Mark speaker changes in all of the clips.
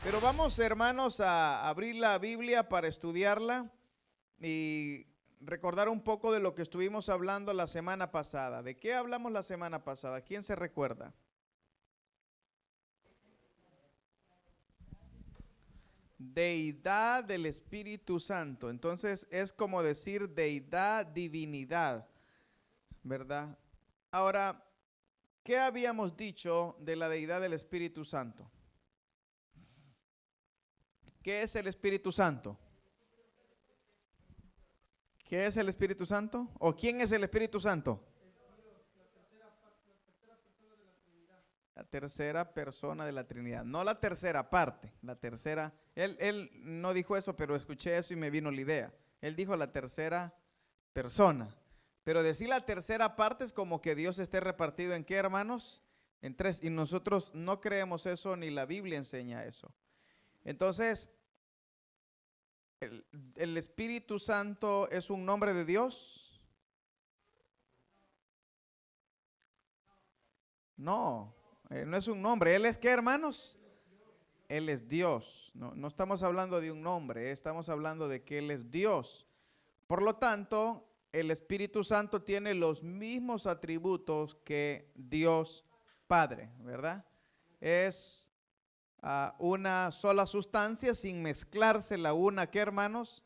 Speaker 1: Pero vamos, hermanos, a abrir la Biblia para estudiarla y recordar un poco de lo que estuvimos hablando la semana pasada. ¿De qué hablamos la semana pasada? ¿Quién se recuerda? Deidad del Espíritu Santo. Entonces es como decir deidad, divinidad, ¿verdad? Ahora, ¿qué habíamos dicho de la deidad del Espíritu Santo? ¿Qué es el Espíritu Santo? ¿Qué es el Espíritu Santo? ¿O quién es el Espíritu Santo? La tercera persona de la Trinidad, no la tercera parte, la tercera. Él no dijo eso, pero escuché eso y me vino la idea. Él dijo la tercera persona. Pero decir la tercera parte es como que Dios esté repartido en qué, hermanos? En tres. Y nosotros no creemos eso, ni la Biblia enseña eso. Entonces, ¿el Espíritu Santo es un nombre de Dios? No, no es un nombre. ¿Él es qué, hermanos? Él es Dios. No estamos hablando de un nombre, estamos hablando de que Él es Dios. Por lo tanto, el Espíritu Santo tiene los mismos atributos que Dios Padre, ¿verdad? Es una sola sustancia sin mezclarse la una, ¿qué, hermanos?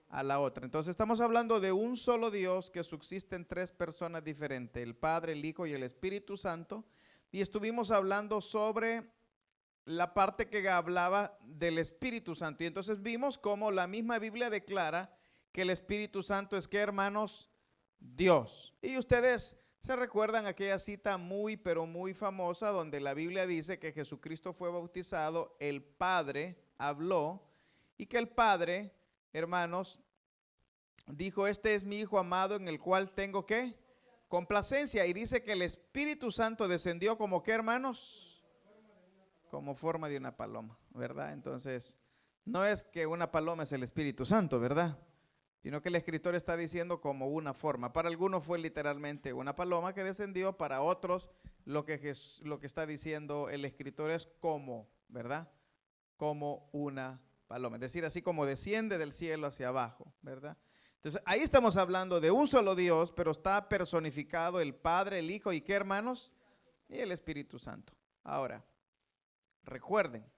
Speaker 1: A la otra. Entonces estamos hablando de un solo Dios que subsiste en tres personas diferentes, el Padre, el Hijo y el Espíritu Santo. Y estuvimos hablando sobre la parte que hablaba del Espíritu Santo. Y entonces vimos cómo la misma Biblia declara que el Espíritu Santo es, ¿qué, hermanos? Dios. Y ustedes se recuerdan aquella cita muy, pero muy famosa donde la Biblia dice que Jesucristo fue bautizado, el Padre habló y que el Padre, hermanos, dijo: este es mi Hijo amado en el cual tengo, ¿qué? Complacencia. Y dice que el Espíritu Santo descendió como, ¿qué, hermanos? Como forma de una paloma, ¿verdad? Entonces, no es que una paloma es el Espíritu Santo, ¿verdad? Sino que el escritor está diciendo como una forma. Para algunos fue literalmente una paloma que descendió, para otros lo que está diciendo el escritor es como, ¿verdad? Como una paloma. Es decir, así como desciende del cielo hacia abajo, ¿verdad? Entonces, ahí estamos hablando de un solo Dios, pero está personificado el Padre, el Hijo y ¿qué, hermanos? Y el Espíritu Santo. Ahora, recuerden,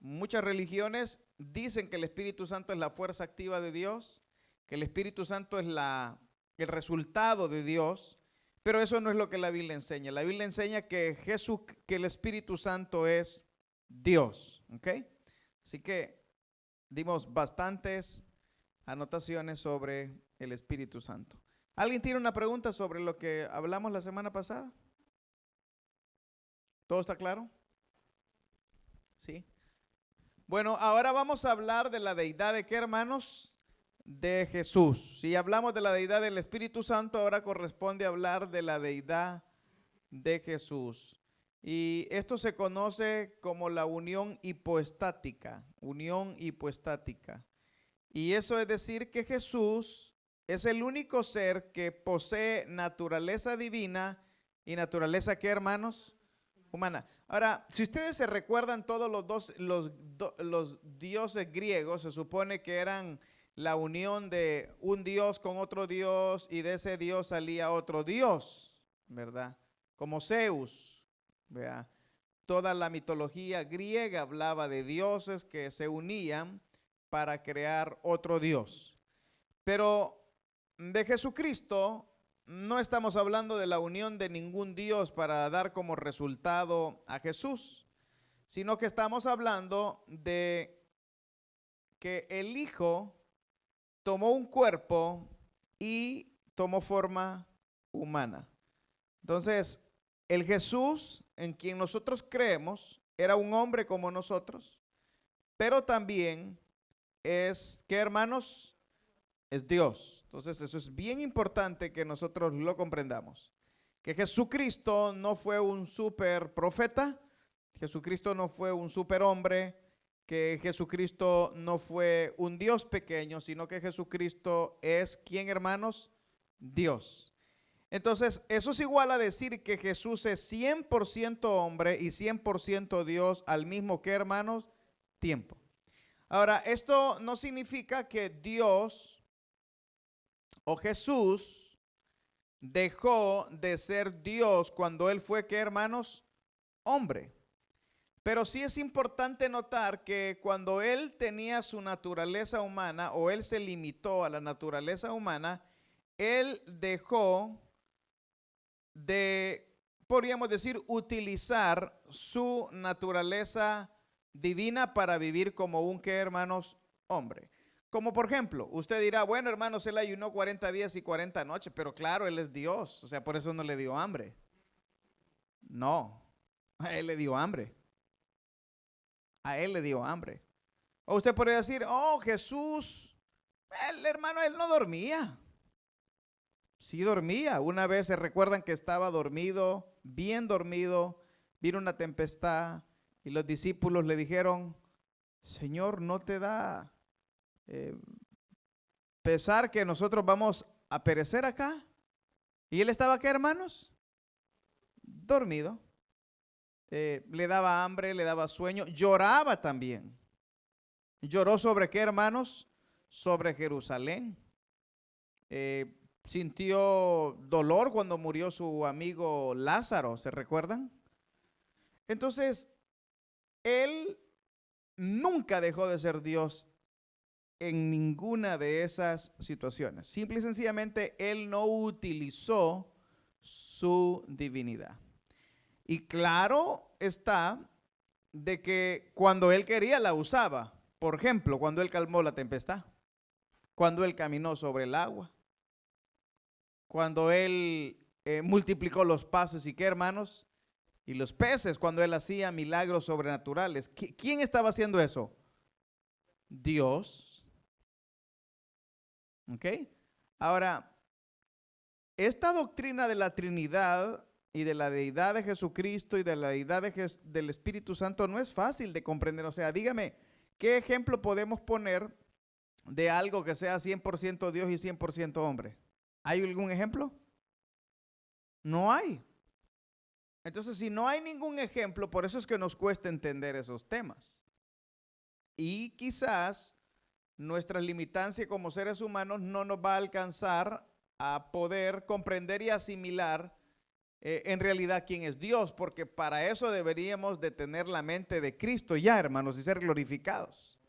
Speaker 1: muchas religiones dicen que el Espíritu Santo es la fuerza activa de Dios, que el Espíritu Santo es el resultado de Dios, pero eso no es lo que la Biblia enseña. La Biblia enseña que que el Espíritu Santo es Dios, ¿ok? Así que dimos bastantes anotaciones sobre el Espíritu Santo. ¿Alguien tiene una pregunta sobre lo que hablamos la semana pasada? ¿Todo está claro? Sí. Bueno, ahora vamos a hablar de la deidad de qué, hermanos? De Jesús. Si hablamos de la deidad del Espíritu Santo, ahora corresponde hablar de la deidad de Jesús. Y esto se conoce como la unión hipoestática, unión hipoestática. Y eso es decir que Jesús es el único ser que posee naturaleza divina y naturaleza, ¿qué, hermanos? Humana. Ahora, si ustedes se recuerdan, todos los dioses griegos se supone que eran la unión de un dios con otro dios y de ese dios salía otro dios, ¿verdad? Como Zeus, ¿verdad? Toda la mitología griega hablaba de dioses que se unían para crear otro dios. Pero de Jesucristo no estamos hablando de la unión de ningún dios para dar como resultado a Jesús, sino que estamos hablando de que el Hijo tomó un cuerpo y tomó forma humana. Entonces, el Jesús en quien nosotros creemos era un hombre como nosotros, pero también es, ¿qué, hermanos? Es Dios. Entonces, eso es bien importante que nosotros lo comprendamos. Que Jesucristo no fue un super profeta, Jesucristo no fue un super hombre, que Jesucristo no fue un Dios pequeño, sino que Jesucristo es, ¿quién, hermanos? Dios. Entonces, eso es igual a decir que Jesús es 100% hombre y 100% Dios al mismo, ¿qué, hermanos? tiempo. Ahora, esto no significa que Dios o Jesús dejó de ser Dios cuando Él fue, ¿qué, hermanos? Hombre. Pero sí es importante notar que cuando Él tenía su naturaleza humana o Él se limitó a la naturaleza humana, Él dejó de, podríamos decir, utilizar su naturaleza divina para vivir como un, ¿qué, hermanos? Hombre. Como por ejemplo, usted dirá, bueno, hermanos, Él ayunó 40 días y 40 noches, pero claro, Él es Dios, o sea, por eso no le dio hambre. No, a Él le dio hambre. A Él le dio hambre. O usted podría decir, oh, Jesús, el hermano, Él no dormía. Sí dormía. Una vez se recuerdan que estaba dormido, bien dormido, vino una tempestad y los discípulos le dijeron, Señor, ¿no te da pesar que nosotros vamos a perecer acá? Y Él estaba, ¿qué, hermanos? Dormido. Le daba hambre, le daba sueño, lloraba también. ¿Lloró sobre qué, hermanos? Sobre Jerusalén. Sintió dolor cuando murió su amigo Lázaro, ¿se recuerdan? Entonces, Él nunca dejó de ser Dios en ninguna de esas situaciones. Simple y sencillamente, Él no utilizó su divinidad. Y claro está de que cuando Él quería la usaba. Por ejemplo, cuando Él calmó la tempestad, cuando Él caminó sobre el agua, cuando Él multiplicó los peces y qué, hermanos, y los peces, cuando Él hacía milagros sobrenaturales. ¿Quién estaba haciendo eso? Dios. ¿Ok? Ahora, esta doctrina de la Trinidad y de la deidad de Jesucristo y de la deidad del Espíritu Santo no es fácil de comprender. O sea, dígame, ¿qué ejemplo podemos poner de algo que sea 100% Dios y 100% hombre? ¿Hay algún ejemplo? No hay. Entonces, si no hay ningún ejemplo, por eso es que nos cuesta entender esos temas. Y quizás nuestra limitancia como seres humanos no nos va a alcanzar a poder comprender y asimilar en realidad quién es Dios, porque para eso deberíamos de tener la mente de Cristo ya, hermanos, y ser glorificados.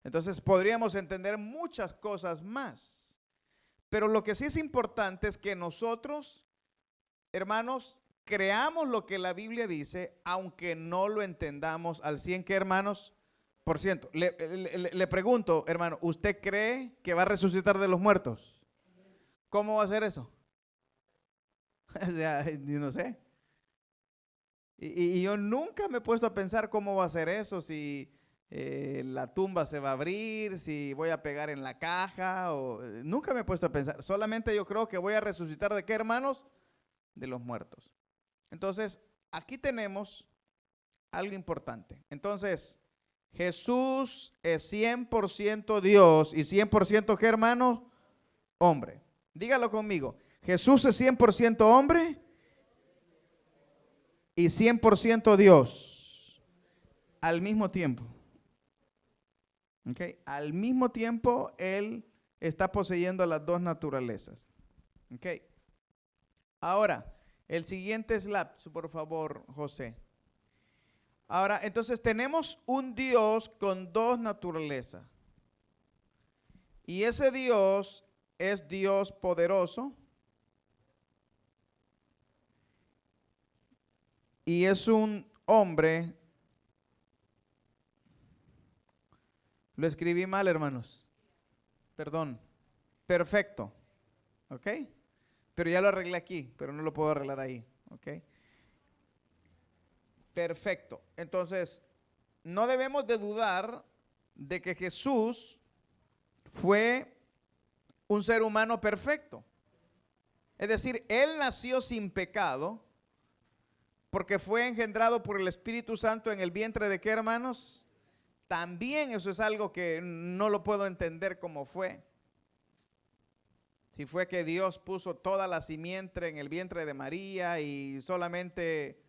Speaker 1: Entonces podríamos entender muchas cosas más. Pero lo que sí es importante es que nosotros, hermanos, creamos lo que la Biblia dice, aunque no lo entendamos al 100, ¿qué, hermanos? Por ciento. Le pregunto, hermano, ¿usted cree que va a resucitar de los muertos? ¿Cómo va a hacer eso? O sea, yo no sé. Y yo nunca me he puesto a pensar cómo va a ser eso, si la tumba se va a abrir, si voy a pegar en la caja, nunca me he puesto a pensar. Solamente yo creo que voy a resucitar ¿de qué, hermanos? De los muertos. Entonces, aquí tenemos algo importante. Entonces, Jesús es 100% Dios y 100% ¿qué, hermano? Hombre. Dígalo conmigo. Jesús es 100% hombre y 100% Dios al mismo tiempo. ¿Okay? Al mismo tiempo, Él está poseyendo las dos naturalezas. ¿Okay? Ahora, el siguiente slide, por favor, José. Ahora, entonces tenemos un Dios con dos naturalezas. Y ese Dios es Dios poderoso. Y es un hombre, lo escribí mal, hermanos, perdón, perfecto, ¿ok? Pero ya lo arreglé aquí, pero no lo puedo arreglar ahí, ¿ok? Perfecto, entonces, no debemos de dudar de que Jesús fue un ser humano perfecto. Es decir, Él nació sin pecado, porque fue engendrado por el Espíritu Santo en el vientre de ¿qué, hermanos? También eso es algo que no lo puedo entender cómo fue. Si fue que Dios puso toda la simiente en el vientre de María y solamente,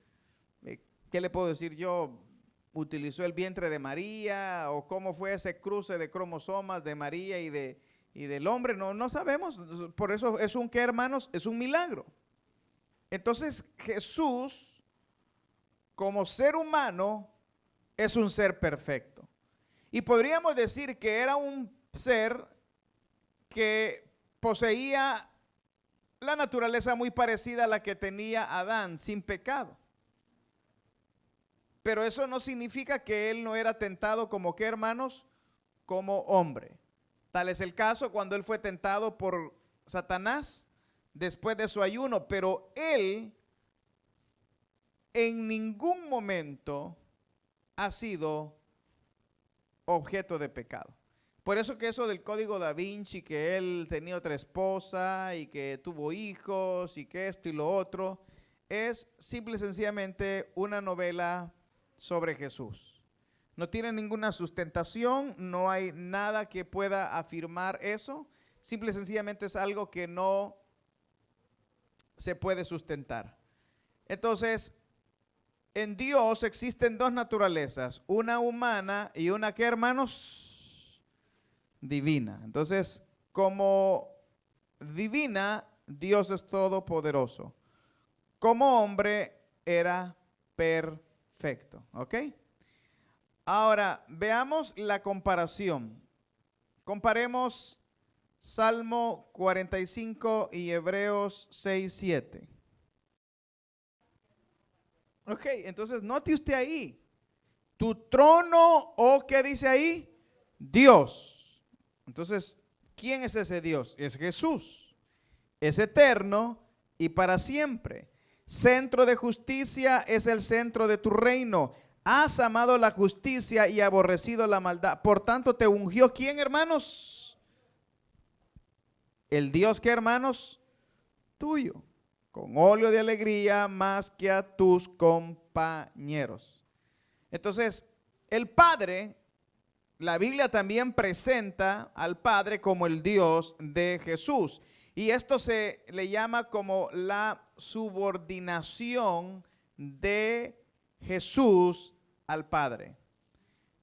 Speaker 1: ¿qué le puedo decir yo? utilizó el vientre de María o cómo fue ese cruce de cromosomas de María y del hombre, no sabemos. Por eso es un, ¿qué, hermanos? Es un milagro. Entonces Jesús, como ser humano, es un ser perfecto. Y podríamos decir que era un ser que poseía la naturaleza muy parecida a la que tenía Adán, sin pecado. Pero eso no significa que él no era tentado como, ¿qué, hermanos? Como hombre. Tal es el caso cuando él fue tentado por Satanás después de su ayuno, pero él en ningún momento ha sido objeto de pecado. Por eso que eso del código da Vinci, que él tenía otra esposa y que tuvo hijos y que esto y lo otro, es simple y sencillamente una novela sobre Jesús. No tiene ninguna sustentación, no hay nada que pueda afirmar eso. Simple y sencillamente es algo que no se puede sustentar. Entonces, en Dios existen dos naturalezas, una humana y una, ¿qué, hermanos? Divina. Entonces, como divina, Dios es todopoderoso. Como hombre, era perfecto. ¿Ok? Ahora, veamos la comparación. Comparemos Salmo 45 y Hebreos 6, 7. Ok, entonces note usted ahí. Tu trono, ¿o qué dice ahí? Dios. Entonces, ¿quién es ese Dios? Es Jesús. Es eterno y para siempre. Centro de justicia es el centro de tu reino. Has amado la justicia y aborrecido la maldad. Por tanto, te ungió, ¿quién, hermanos? El Dios, ¿qué, hermanos? Tuyo. Con óleo de alegría más que a tus compañeros. Entonces, el Padre, la Biblia también presenta al Padre como el Dios de Jesús. Y esto se le llama como la subordinación de Jesús al Padre.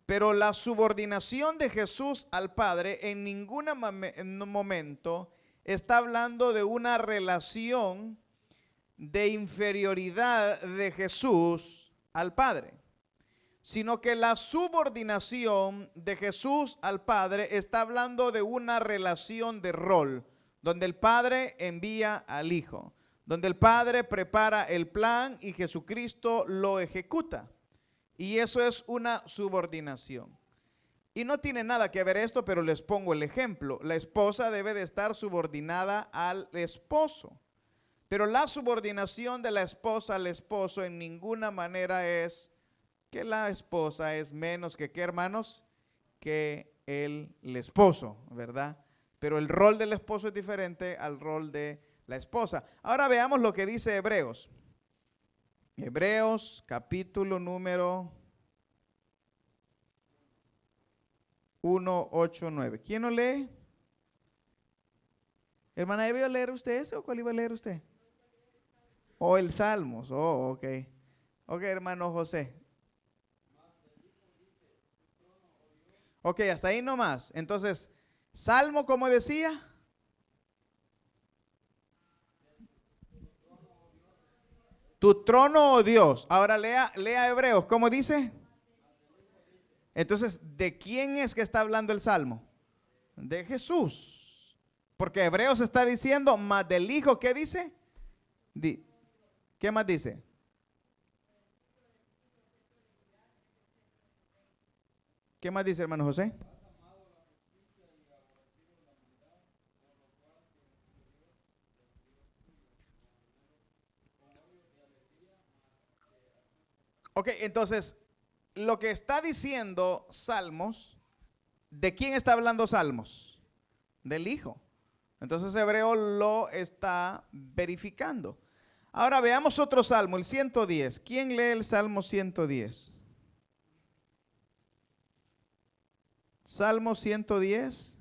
Speaker 1: Pero la subordinación de Jesús al Padre en ningún momento está hablando de una relación de inferioridad de Jesús al Padre, sino que la subordinación de Jesús al Padre está hablando de una relación de rol, donde el Padre envía al Hijo, donde el Padre prepara el plan y Jesucristo lo ejecuta. Y eso es una subordinación. Y no tiene nada que ver esto, pero les pongo el ejemplo. La esposa debe de estar subordinada al esposo. Pero la subordinación de la esposa al esposo en ninguna manera es que la esposa es menos que, ¿qué, hermanos? Que el esposo, ¿verdad? Pero el rol del esposo es diferente al rol de la esposa. Ahora veamos lo que dice Hebreos. Hebreos, capítulo número 1, 8, 9. ¿Quién lo lee? Hermana, ¿iba a leer usted ese o cuál iba a leer usted? O el Salmos. Oh, ok. Ok, hermano José. Ok, hasta ahí nomás. Entonces, Salmo, ¿cómo decía? Tu trono, oh Dios. Ahora lea Hebreos, ¿cómo dice? Entonces, ¿de quién es que está hablando el Salmo? De Jesús. Porque Hebreos está diciendo, más del Hijo, ¿qué dice? ¿Qué más dice? ¿Qué más dice, hermano José? Ok, entonces, lo que está diciendo Salmos, ¿de quién está hablando Salmos? Del Hijo. Entonces Hebreo lo está verificando. Ahora veamos otro salmo, el 110. ¿Quién lee el Salmo 110? Salmo 110.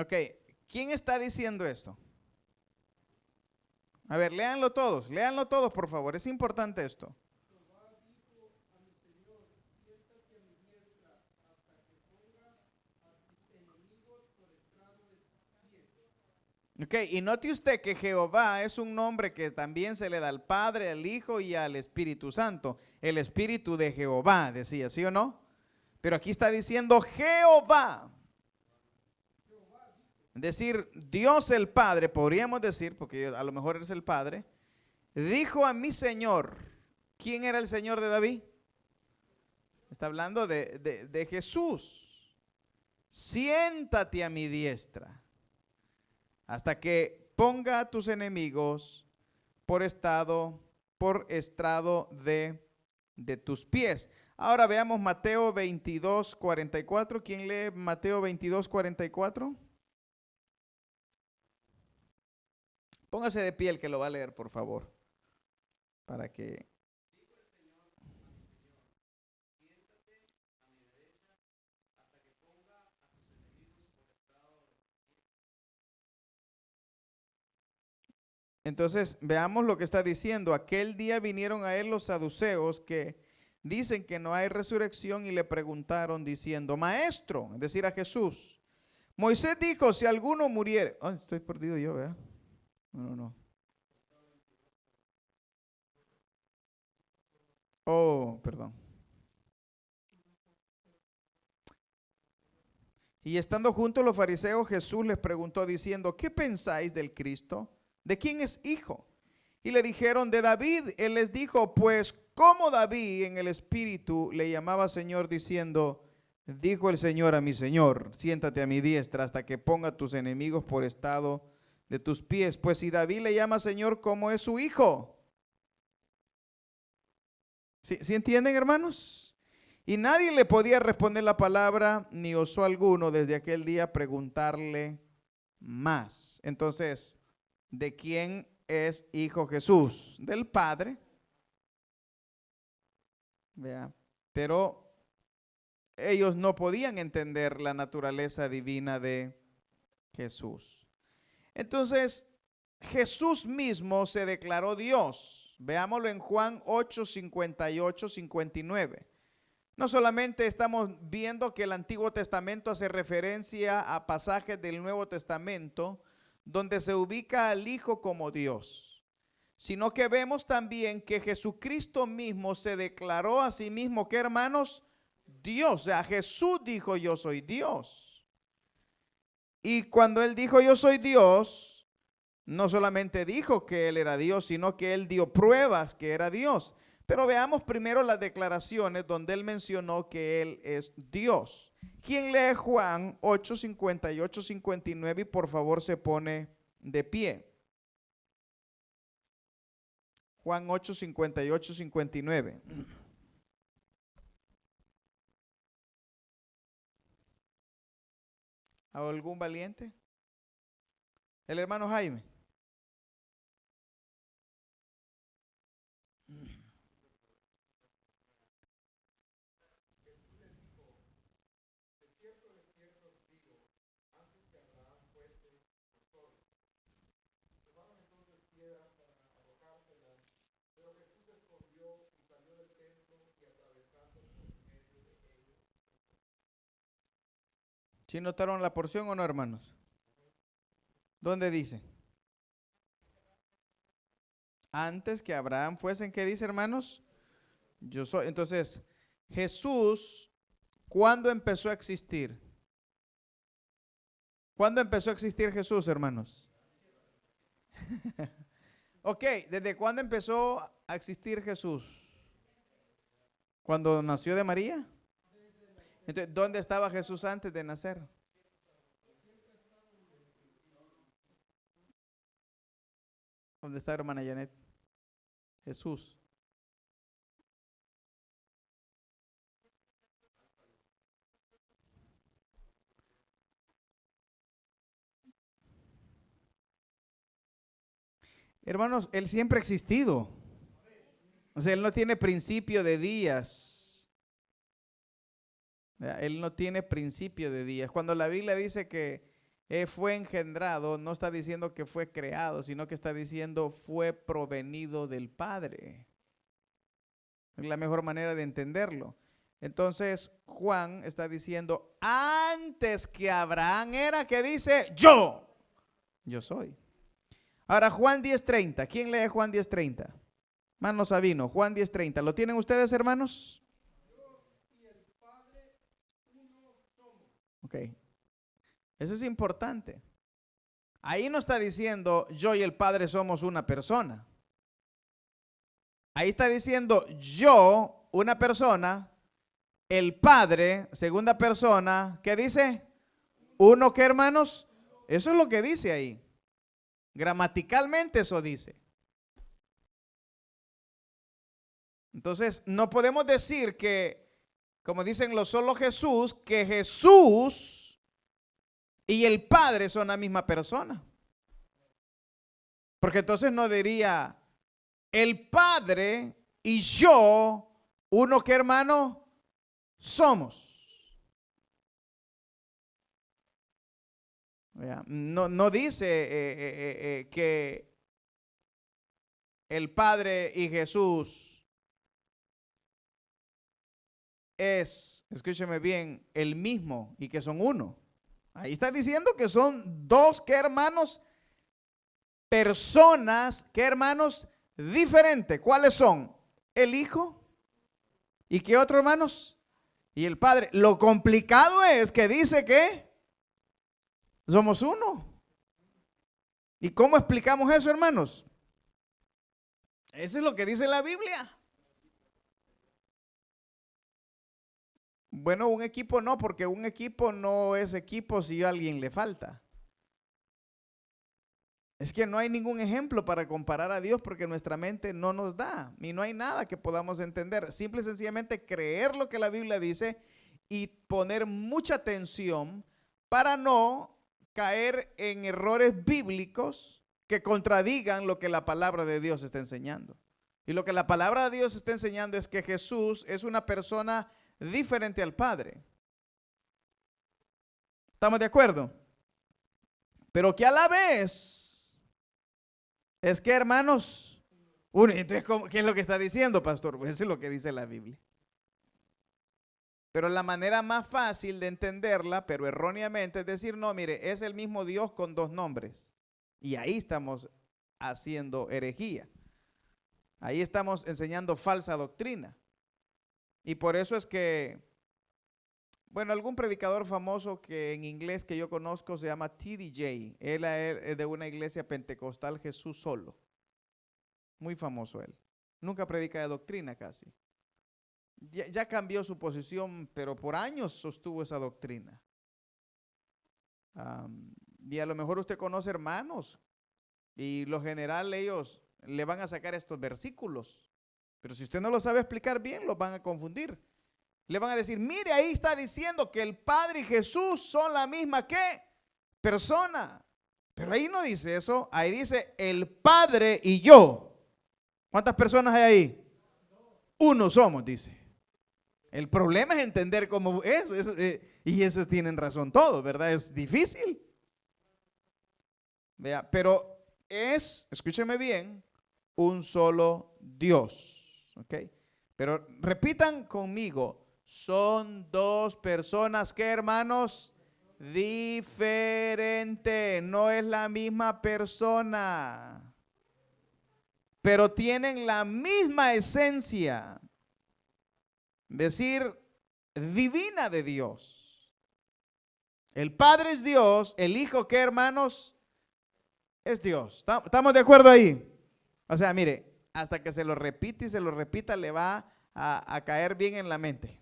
Speaker 1: Ok, ¿quién está diciendo esto? A ver, léanlo todos, por favor. Es importante esto. Ok, y note usted que Jehová es un nombre que también se le da al Padre, al Hijo y al Espíritu Santo. El Espíritu de Jehová, decía, ¿sí o no? Pero aquí está diciendo Jehová. Es decir, Dios el Padre, podríamos decir, porque a lo mejor es el Padre, dijo a mi Señor. ¿Quién era el Señor de David? Está hablando de Jesús. Siéntate a mi diestra hasta que ponga a tus enemigos por estrado de tus pies. Ahora veamos Mateo 22, 44. ¿Quién lee Mateo 22, 44? Póngase de pie el que lo va a leer, por favor, para que... Entonces, veamos lo que está diciendo. Aquel día vinieron a él los saduceos que dicen que no hay resurrección y le preguntaron diciendo, Maestro, es decir, a Jesús, Moisés dijo, si alguno muriere... Ay, estoy perdido yo, ¿verdad? No. Oh, perdón. Y estando juntos los fariseos, Jesús les preguntó diciendo, ¿qué pensáis del Cristo? ¿De quién es hijo? Y le dijeron, de David. Él les dijo, pues, como David en el espíritu le llamaba Señor diciendo, dijo el Señor a mi Señor, siéntate a mi diestra hasta que ponga tus enemigos por estrado de tus pies. Pues si David le llama Señor, ¿cómo es su hijo? ¿Sí entienden, hermanos? Y nadie le podía responder la palabra, ni osó alguno desde aquel día preguntarle más. Entonces, ¿de quién es hijo Jesús? Del Padre. Vea, pero ellos no podían entender la naturaleza divina de Jesús. Entonces, Jesús mismo se declaró Dios. Veámoslo en Juan 8, 58, 59. No solamente estamos viendo que el Antiguo Testamento hace referencia a pasajes del Nuevo Testamento donde se ubica al Hijo como Dios, sino que vemos también que Jesucristo mismo se declaró a sí mismo, ¿qué, hermanos? Dios. O sea, Jesús dijo, yo soy Dios. Y cuando Él dijo, yo soy Dios, no solamente dijo que Él era Dios, sino que Él dio pruebas que era Dios. Pero veamos primero las declaraciones donde Él mencionó que Él es Dios. ¿Quién lee Juan 8, 58, 59 y por favor se pone de pie? Juan 8, 58, 59. ¿A algún valiente? El hermano Jaime. ¿Sí notaron la porción o no, hermanos? ¿Dónde dice? Antes que Abraham fuesen, ¿qué dice, hermanos? Yo soy. Entonces, Jesús, ¿cuándo empezó a existir? ¿Cuándo empezó a existir Jesús, hermanos? Ok, ¿desde cuándo empezó a existir Jesús? ¿Cuando nació de María? Entonces, ¿dónde estaba Jesús antes de nacer? ¿Dónde está, hermana Janet? Jesús. Hermanos, Él siempre ha existido. O sea, Él no tiene principio de días. Él no tiene principio de días. Cuando la Biblia dice que fue engendrado, no está diciendo que fue creado, sino que está diciendo fue provenido del Padre. Es la mejor manera de entenderlo. Entonces Juan está diciendo, antes que Abraham era, que dice, yo soy. Ahora Juan 10:30, ¿quién lee Juan 10:30? Hermano Sabino, Juan 10:30, ¿lo tienen ustedes, hermanos? Ok, eso es importante. Ahí no está diciendo yo y el Padre somos una persona. Ahí está diciendo yo, una persona, el Padre, segunda persona, ¿qué dice? ¿Uno qué, hermanos? Eso es lo que dice ahí. Gramaticalmente eso dice. Entonces, no podemos decir que, como dicen los solo Jesús, que Jesús y el Padre son la misma persona. Porque entonces no diría el Padre y yo, uno que, hermano, somos. No dice que el Padre y Jesús es, escúcheme bien, el mismo y que son uno. Ahí está diciendo que son dos, ¿qué, hermanos? Personas, ¿qué, hermanos? Diferentes. ¿Cuáles son? El Hijo y ¿qué otro, hermanos? Y el Padre. Lo complicado es que dice que somos uno. ¿Y cómo explicamos eso, hermanos? Eso es lo que dice la Biblia. Bueno, un equipo no, porque un equipo no es equipo si a alguien le falta. Es que no hay ningún ejemplo para comparar a Dios porque nuestra mente no nos da y no hay nada que podamos entender. Simple y sencillamente creer lo que la Biblia dice y poner mucha atención para no caer en errores bíblicos que contradigan lo que la palabra de Dios está enseñando. Y lo que la palabra de Dios está enseñando es que Jesús es una persona diferente al Padre. ¿Estamos de acuerdo? Pero que a la vez es que, hermanos, entonces, ¿qué es lo que está diciendo, pastor? Pues eso es lo que dice la Biblia. Pero la manera más fácil de entenderla, pero erróneamente, es decir, no, mire, es el mismo Dios con dos nombres. Y ahí estamos haciendo herejía. Ahí estamos enseñando falsa doctrina. Y por eso es que, bueno, algún predicador famoso que en inglés que yo conozco se llama T.D. Jakes. Él es de una iglesia pentecostal Jesús Solo. Muy famoso él. Nunca predica de doctrina casi. Ya cambió su posición, pero por años sostuvo esa doctrina. Y a lo mejor usted conoce hermanos y lo general ellos le van a sacar estos versículos. Pero si usted no lo sabe explicar bien, los van a confundir. Le van a decir, mire, ahí está diciendo que el Padre y Jesús son la misma ¿qué? Persona. Pero ahí no dice eso, ahí dice el Padre y yo. ¿Cuántas personas hay ahí? Uno somos, dice. El problema es entender cómo es, y eso tienen razón todos, ¿verdad? Es difícil. Vea, pero es, escúcheme bien, un solo Dios. ¿Ok? Pero repitan conmigo, son dos personas que, hermanos, diferentes, no es la misma persona, pero tienen la misma esencia, decir, divina de Dios. El Padre es Dios, el Hijo, ¿qué, hermanos? Es Dios. ¿Estamos de acuerdo ahí? O sea, mire, hasta que se lo repite y se lo repita, le va a caer bien en la mente.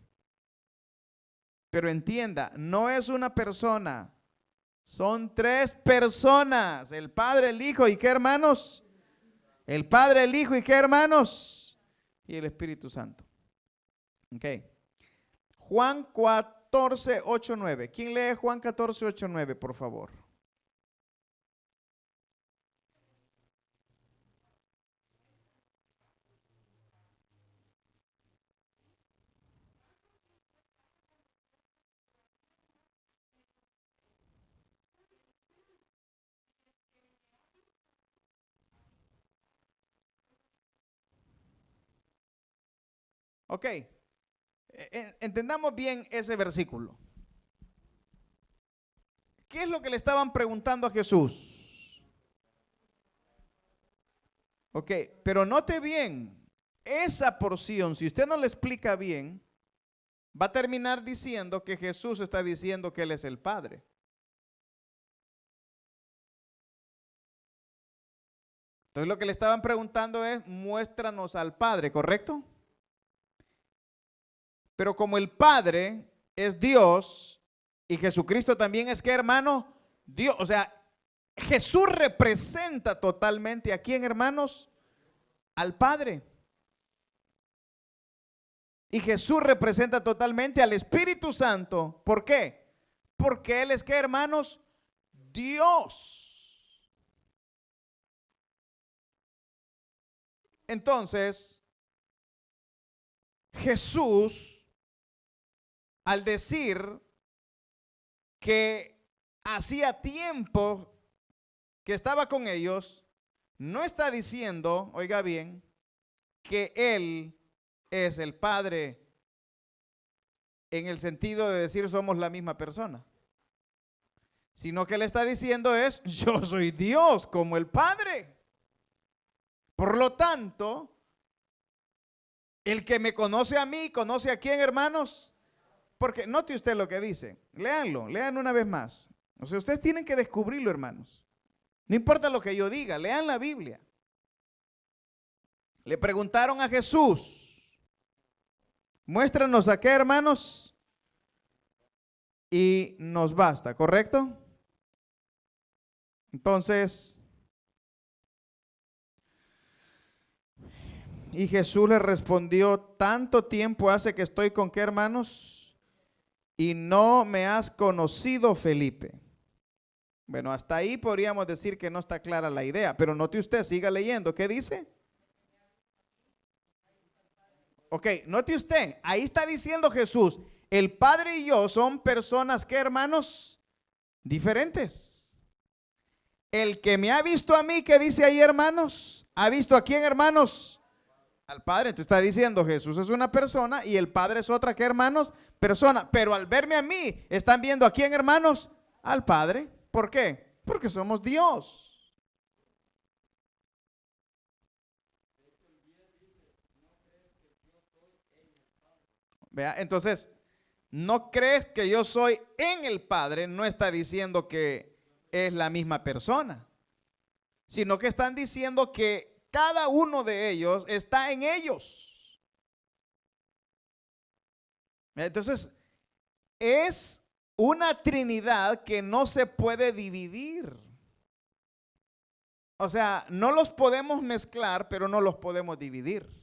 Speaker 1: Pero entienda, no es una persona, son tres personas, el Padre, el Hijo y ¿qué, hermanos? El Padre, el Hijo y ¿qué, hermanos? Y el Espíritu Santo. Ok. Juan 14, 8, 9. ¿Quién lee Juan 14, 8, 9, por favor? Ok, entendamos bien ese versículo. ¿Qué es lo que le estaban preguntando a Jesús? Ok, pero note bien, esa porción, si usted no le explica bien, va a terminar diciendo que Jesús está diciendo que Él es el Padre. Entonces lo que le estaban preguntando es, muéstranos al Padre, ¿correcto? Pero como el Padre es Dios y Jesucristo también es, ¿qué, hermano? Dios. O sea, Jesús representa totalmente ¿a quién, hermanos? Al Padre. Y Jesús representa totalmente al Espíritu Santo. ¿Por qué? Porque Él es, ¿qué, hermanos? Dios. Entonces, Jesús, al decir que hacía tiempo que estaba con ellos, no está diciendo, oiga bien, que Él es el Padre en el sentido de decir somos la misma persona, sino que Él está diciendo es, yo soy Dios como el Padre. Por lo tanto, el que me conoce a mí, ¿conoce a quién, hermanos? Porque note usted lo que dice, léanlo, lean una vez más. O sea, ustedes tienen que descubrirlo, hermanos. No importa lo que yo diga, lean la Biblia. Le preguntaron a Jesús, muéstranos a qué, hermanos, y nos basta, ¿correcto? Entonces, y Jesús le respondió, tanto tiempo hace que estoy con qué, hermanos, y no me has conocido, Felipe. Bueno, hasta ahí podríamos decir que no está clara la idea, pero note usted, siga leyendo, ¿qué dice? Ok, note usted, ahí está diciendo Jesús, el Padre y yo son personas, ¿qué, hermanos? Diferentes. El que me ha visto a mí, ¿qué dice ahí, hermanos? ¿Ha visto a quién, hermanos? Al Padre. Entonces está diciendo Jesús es una persona y el Padre es otra, ¿qué, hermanos? Persona. Pero al verme a mí, ¿están viendo a quién, hermanos? Al Padre. ¿Por qué? Porque somos Dios. Vea, entonces, no crees que yo soy en el Padre, no está diciendo que es la misma persona, sino que están diciendo que cada uno de ellos está en ellos. Entonces, es una Trinidad que no se puede dividir. O sea, no los podemos mezclar, pero no los podemos dividir.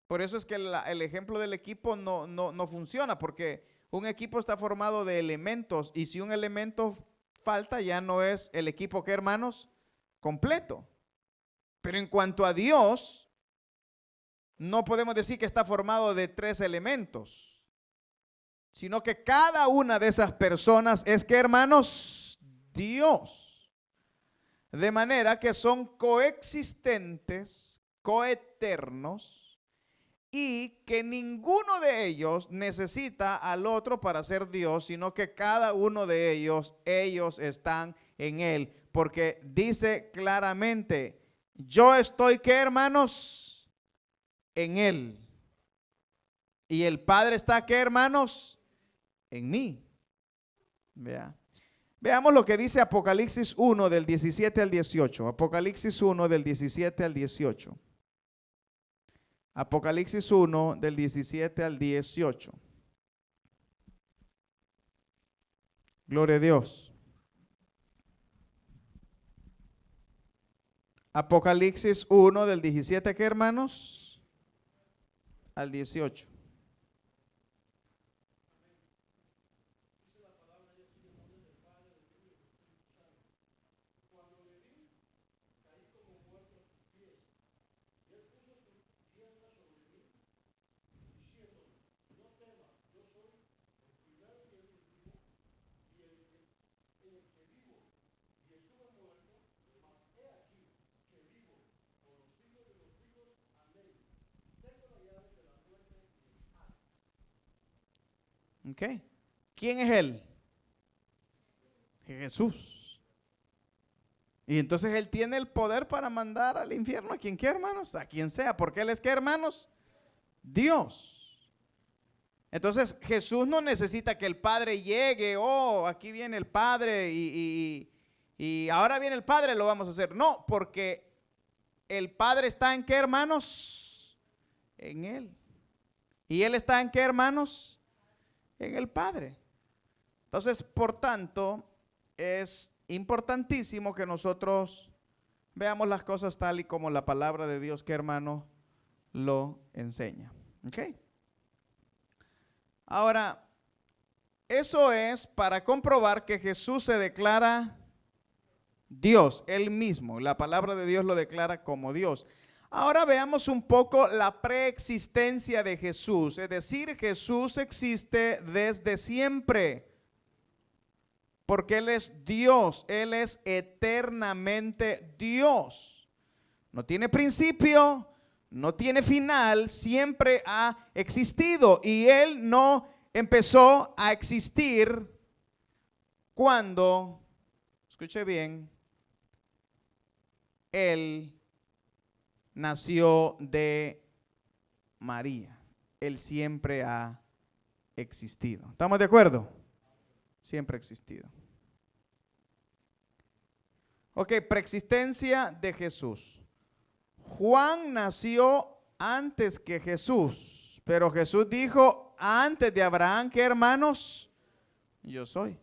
Speaker 1: Por eso es que el ejemplo del equipo no funciona, porque un equipo está formado de elementos y si un elemento falta ya no es el equipo, ¿qué, hermanos? Completo. Pero en cuanto a Dios, no podemos decir que está formado de 3 elementos, sino que cada una de esas personas es, ¿qué, hermanos? Dios. De manera que son coexistentes, coeternos, y que ninguno de ellos necesita al otro para ser Dios, sino que cada uno de ellos están en Él. Porque dice claramente, yo estoy, ¿qué, hermanos? En Él. Y el Padre está, ¿qué, hermanos? En mí. Vea. Veamos lo que dice Apocalipsis 1 del 17 al 18. Apocalipsis 1 del 17 al 18. Apocalipsis 1 del 17 al 18. Gloria a Dios. Apocalipsis 1 del 17, ¿qué, hermanos? Al 18. ¿Ok? ¿Quién es Él? Jesús. Y entonces Él tiene el poder para mandar al infierno a quien quiera, hermanos, a quien sea, porque Él es, ¿qué, hermanos? Dios. Entonces Jesús no necesita que el Padre llegue, oh, aquí viene el Padre y ahora viene el Padre, lo vamos a hacer. No, porque el Padre está en qué, hermanos? En Él. ¿Y Él está en qué, hermanos? En el Padre. Entonces, por tanto, es importantísimo que nosotros veamos las cosas tal y como la palabra de Dios, que, hermano, lo enseña. ¿Ok? Ahora, eso es para comprobar que Jesús se declara Dios, Él mismo. La palabra de Dios lo declara como Dios. Ahora veamos un poco la preexistencia de Jesús. Es decir, Jesús existe desde siempre. Porque Él es Dios, Él es eternamente Dios. No tiene principio, no tiene final, siempre ha existido. Y Él no empezó a existir cuando, escuche bien, Él nació de María. Él siempre ha existido. ¿Estamos de acuerdo? Siempre ha existido. Ok, preexistencia de Jesús. Juan nació antes que Jesús, pero Jesús dijo antes de Abraham, ¿qué, hermanos? Yo soy.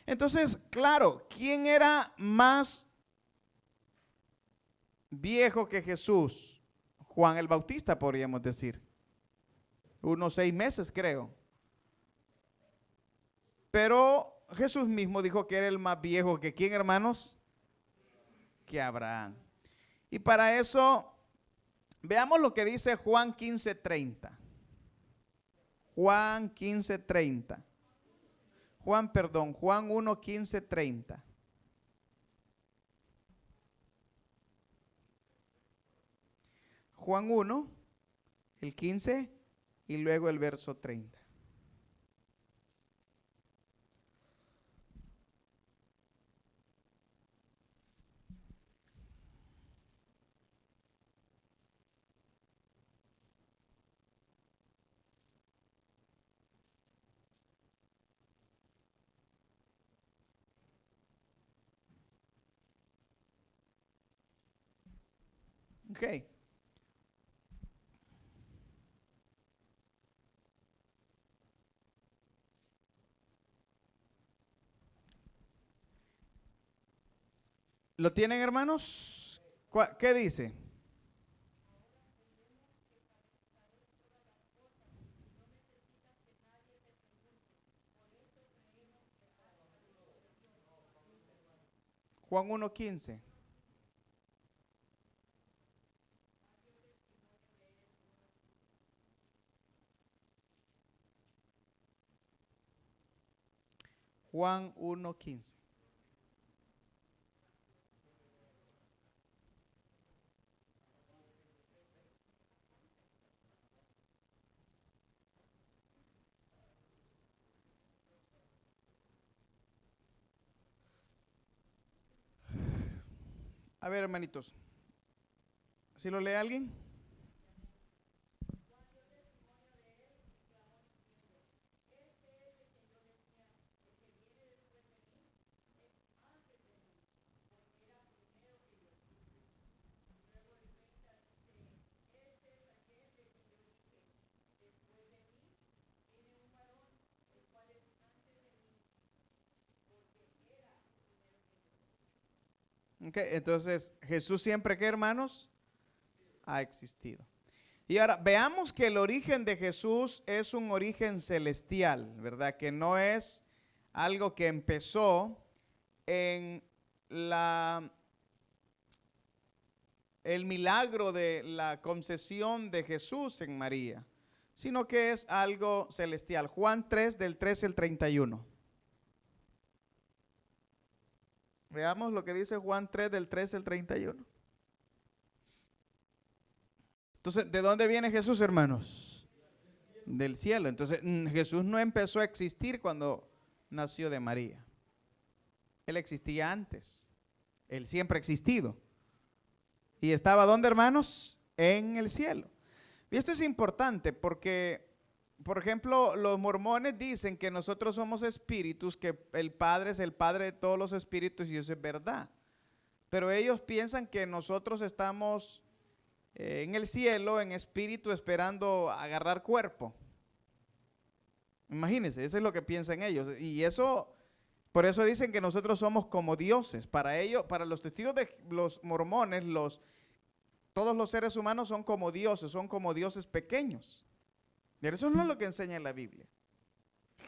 Speaker 1: Entonces, claro, ¿quién era más viejo que Jesús? Juan el Bautista, podríamos decir. Unos 6 meses, creo. Pero Jesús mismo dijo que era el más viejo que ¿quién, hermanos? Que Abraham. Y para eso, veamos lo que dice Juan 15:30. Juan 15:30. Juan 1:15:30. Juan 1, el 15 y luego el verso 30. Ok. ¿Lo tienen, hermanos? ¿Qué dice? Juan 1:15. Juan 1:15. A ver, hermanitos, ¿sí lo lee alguien? Ok, entonces Jesús siempre, ¿qué, hermanos? Ha existido. Y ahora veamos que el origen de Jesús es un origen celestial, ¿verdad? Que no es algo que empezó en el milagro de la concesión de Jesús en María, sino que es algo celestial. Juan 3, del 13 al 31. Veamos lo que dice Juan 3, del 13 al 31. Entonces, ¿de dónde viene Jesús, hermanos? del cielo. Entonces Jesús no empezó a existir cuando nació de María. Él existía antes. Él siempre ha existido. ¿Y estaba dónde, hermanos? En el cielo. Y esto es importante porque, por ejemplo, los mormones dicen que nosotros somos espíritus, que el Padre es el Padre de todos los espíritus, y eso es verdad. Pero ellos piensan que nosotros estamos en el cielo, en espíritu, esperando agarrar cuerpo. Imagínense, eso es lo que piensan ellos. Y eso, por eso dicen que nosotros somos como dioses. Para ellos, para los testigos de los mormones, todos los seres humanos son como dioses pequeños. Pero eso no es lo que enseña la Biblia.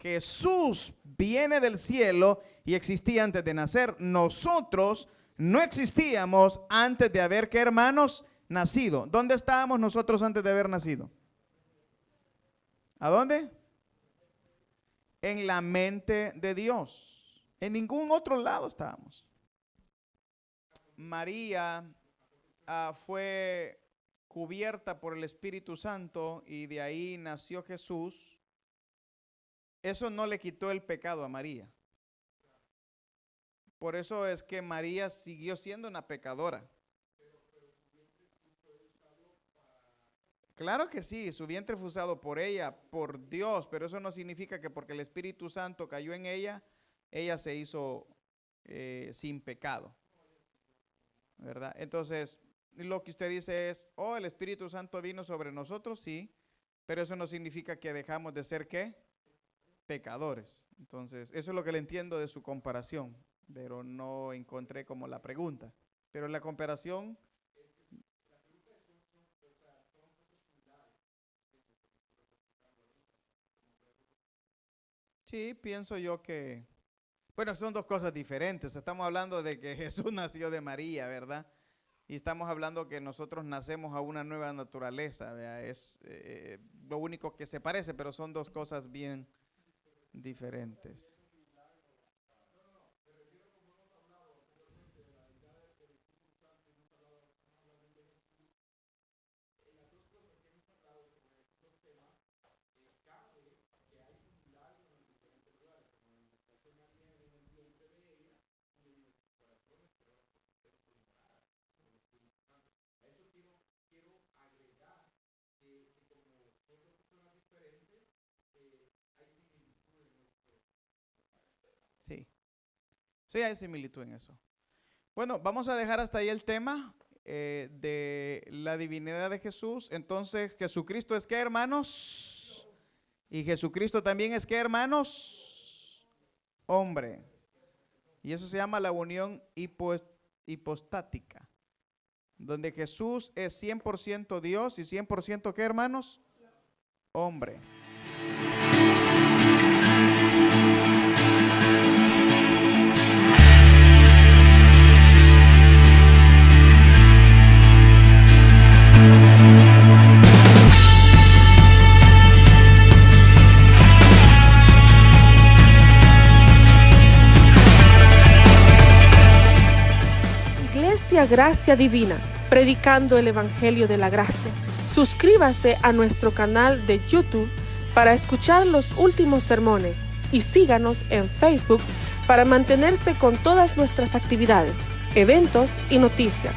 Speaker 1: Jesús viene del cielo y existía antes de nacer. Nosotros no existíamos antes de haber, ¿qué, hermanos? Nacido. ¿Dónde estábamos nosotros antes de haber nacido? ¿A dónde? En la mente de Dios. En ningún otro lado estábamos. María fue cubierta por el Espíritu Santo y de ahí nació Jesús. Eso no le quitó el pecado a María. Por eso es que María siguió siendo una pecadora. Claro que sí, su vientre fue usado por ella, por Dios, pero eso no significa que porque el Espíritu Santo cayó en ella, ella se hizo sin pecado, ¿verdad? Entonces, lo que usted dice es, oh, el Espíritu Santo vino sobre nosotros, sí, pero eso no significa que dejamos de ser, ¿qué? Pecadores. Entonces, eso es lo que le entiendo de su comparación, pero no encontré como la pregunta. Pero la comparación... Sí, pienso yo que, bueno, son dos cosas diferentes. Estamos hablando de que Jesús nació de María, ¿verdad? Y estamos hablando que nosotros nacemos a una nueva naturaleza, ¿verdad? Es lo único que se parece, pero son dos cosas bien diferentes. Sí, sí hay similitud en eso. Bueno, vamos a dejar hasta ahí el tema de la divinidad de Jesús. Entonces, Jesucristo es ¿qué, hermanos? Y Jesucristo también es ¿qué, hermanos? Hombre. Y eso se llama la unión hipostática, donde Jesús es 100% Dios y 100% ¿qué, hermanos? Hombre.
Speaker 2: Gracia Divina, predicando el Evangelio de la Gracia. Suscríbase a nuestro canal de YouTube para escuchar los últimos sermones y síganos en Facebook para mantenerse con todas nuestras actividades, eventos y noticias.